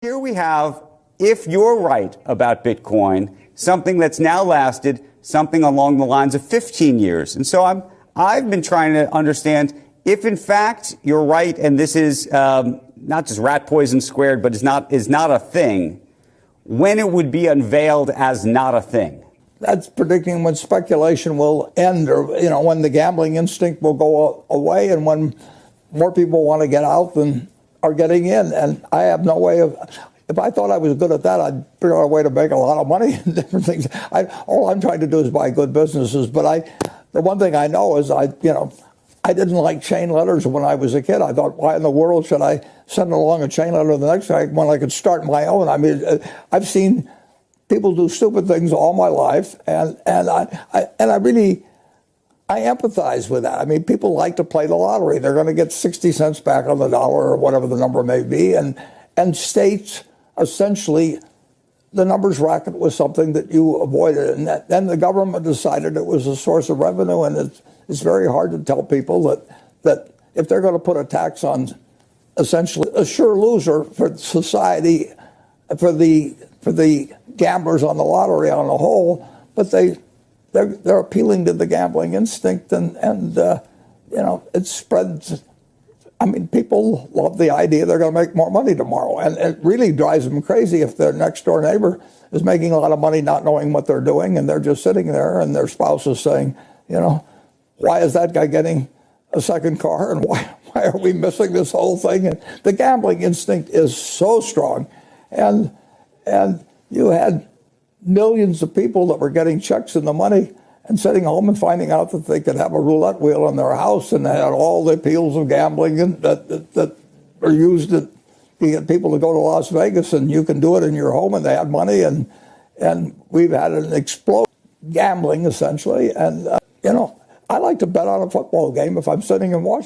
Here we have, if you're right about Bitcoin, something that's now lasted something along the lines of 15 years. And so I've been trying to understand if, in fact, you're right and this is not just rat poison squared, but is not a thing, when it would be unveiled as not a thing. That's predicting when speculation will end, or when the gambling instinct will go away, and when more people want to get out than are getting in. And I have no way of. If I thought I was good at that, I'd figure out a way to make a lot of money and different things. All I'm trying to do is buy good businesses. But the one thing I know is I didn't like chain letters when I was a kid. I thought, why in the world should I send along a chain letter to the next guy when I could start my own? I mean, I've seen people do stupid things all my life, and I empathize with that. I mean, people like to play the lottery. They're going to get 60 cents back on the dollar or whatever the number may be, and states essentially the numbers racket was something that you avoided, and then the government decided it was a source of revenue, and it's very hard to tell people that if they're going to put a tax on essentially a sure loser for society, for the gamblers on the lottery on the whole, but they're appealing to the gambling instinct, and it spreads. I mean, people love the idea they're going to make more money tomorrow, and it really drives them crazy if their next door neighbor is making a lot of money not knowing what they're doing, and they're just sitting there, and their spouse is saying, why is that guy getting a second car, and why are we missing this whole thing? And the gambling instinct is so strong, and you had millions of people that were getting checks in the money and sitting home and finding out that they could have a roulette wheel in their house, and they had all the appeals of gambling that are used to get people to go to Las Vegas, and you can do it in your home, and they had money, and we've had an explosion gambling essentially, and I like to bet on a football game if I'm sitting and watching.